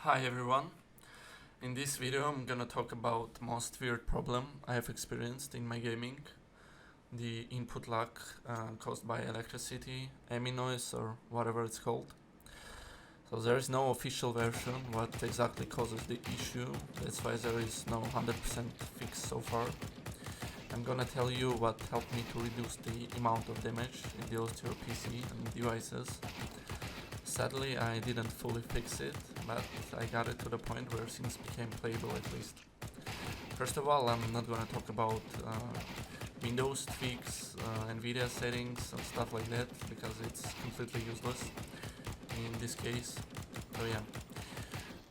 Hi everyone. In this video I'm gonna talk about most weird problem I have experienced in my gaming. The input lag caused by electricity, AMI noise or whatever it's called. So there is no official version what exactly causes the issue. That's why there is no 100% fix so far. I'm gonna tell you what helped me to reduce the amount of damage it deals to your PC and devices. Sadly, I didn't fully fix it, but I got it to the point where things became playable at least. First of all, I'm not gonna talk about Windows tweaks, Nvidia settings and stuff like that, because it's completely useless in this case. So yeah,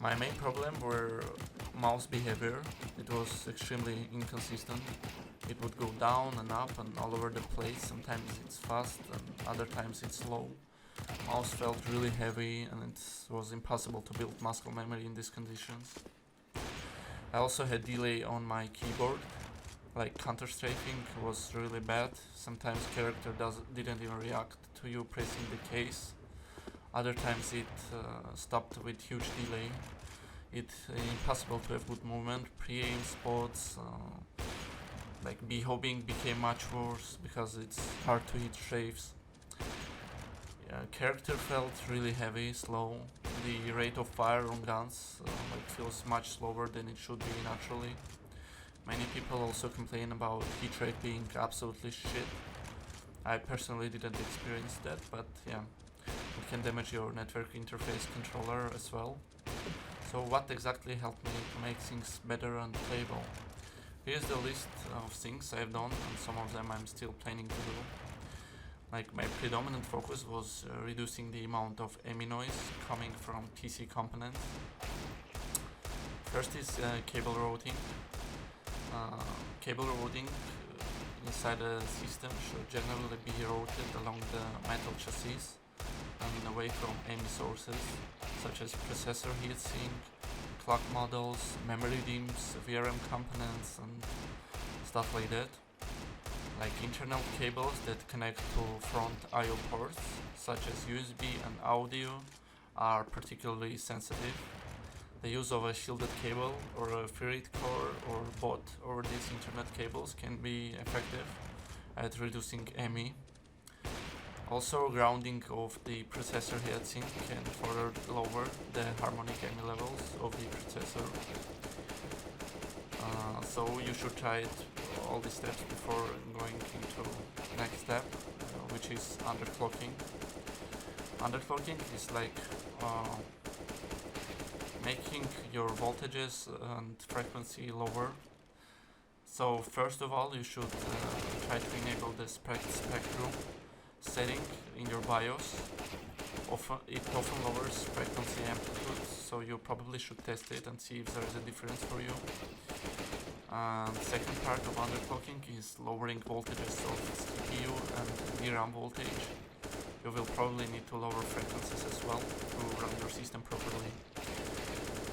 my main problem were mouse behavior. It was extremely inconsistent. It would go down and up and all over the place. Sometimes it's fast and other times it's slow. Mouse felt really heavy and it was impossible to build muscle memory in these conditions. I also had delay on my keyboard, like counter strafing was really bad. Sometimes character didn't even react to you pressing the keys. Other times it stopped with huge delay. It's impossible to have good movement, pre-aim spots, like B-hobbing became much worse because it's hard to hit strafes. Character felt really heavy, slow. The rate of fire on guns feels much slower than it should be naturally. Many people also complain about heat rate being absolutely shit. I personally didn't experience that, but yeah, it can damage your network interface controller as well. So what exactly helped me to make things better and playable? Here's the list of things I've done, and some of them I'm still planning to do. Like my predominant focus was reducing the amount of AMI noise coming from PC components. First is cable routing. Cable routing inside a system should generally be routed along the metal chassis and away from AMI sources such as processor heatsink, clock models, memory DIMMs, VRM components and stuff like that. Like internal cables that connect to front I/O ports, such as USB and audio, are particularly sensitive. The use of a shielded cable or a ferrite core or both over these internet cables can be effective at reducing AMI. Also, grounding of the processor heatsink can further lower the harmonic AMI levels of the processor. So you should try all these steps before going into next step, which is underclocking. Underclocking is like making your voltages and frequency lower. So first of all, you should try to enable the spectrum setting in your BIOS. It often lowers frequency amplitude, so you probably should test it and see if there is a difference for you. Second part of underclocking is lowering voltages of CPU and DRAM voltage. You will probably need to lower frequencies as well to run your system properly.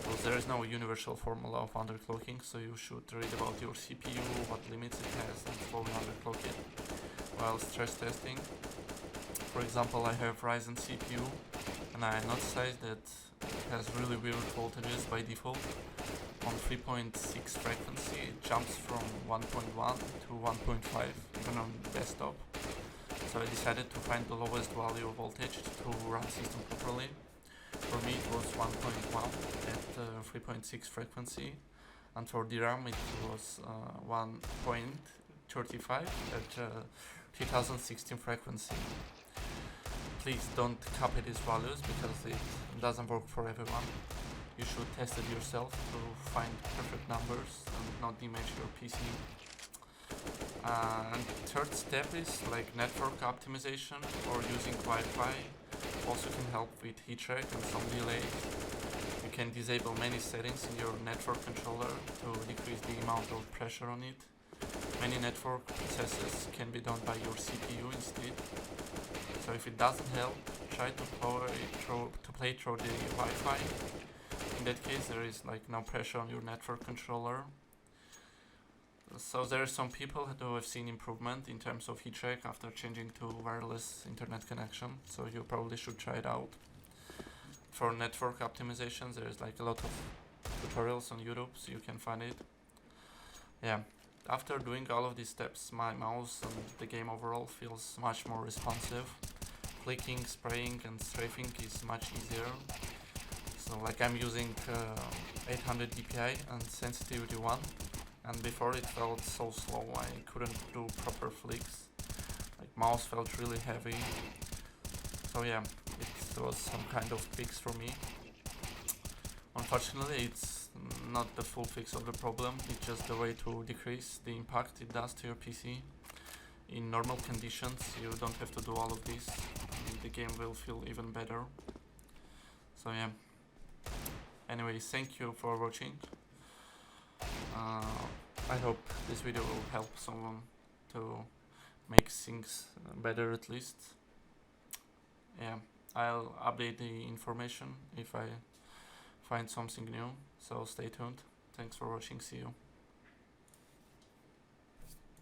So there is no universal formula of underclocking, so you should read about your CPU, what limits it has, and slowly underclock it while stress testing. For example, I have Ryzen CPU and I noticed that it has really weird voltages by default. On 3.6 frequency it jumps from 1.1 to 1.5 even on desktop. So I decided to find the lowest value of voltage to run system properly. For me it was 1.1 at 3.6 frequency, and for DRAM it was 1.35 at 3016 frequency. Please don't copy these values because it doesn't work for everyone. You should test it yourself to find perfect numbers and not damage your PC. And third step is like network optimization or using Wi-Fi. Also can help with heat rate and some delay. You can disable many settings in your network controller to decrease the amount of pressure on it. Many network processes can be done by your CPU instead. So if it doesn't help, try to play through the Wi-Fi. In that case, there is like no pressure on your network controller. So there are some people who have seen improvement in terms of heat rate after changing to wireless internet connection. So you probably should try it out. for network optimizations, there's like a lot of tutorials on YouTube, so you can find it. Yeah, after doing all of these steps, my mouse and the game overall feels much more responsive. Clicking, spraying and strafing is much easier. So like I'm using 800 DPI and sensitivity 1, and before it felt so slow I couldn't do proper flicks. Like mouse felt really heavy. So yeah, it was some kind of fix for me. Unfortunately, it's not the full fix of the problem, it's just a way to decrease the impact it does to your PC. In normal conditions, you don't have to do all of this, and the game will feel even better. So yeah. Anyways, thank you for watching. I hope this video will help someone to make things better at least. Yeah, I'll update the information if I find something new, so stay tuned. Thanks for watching, see you.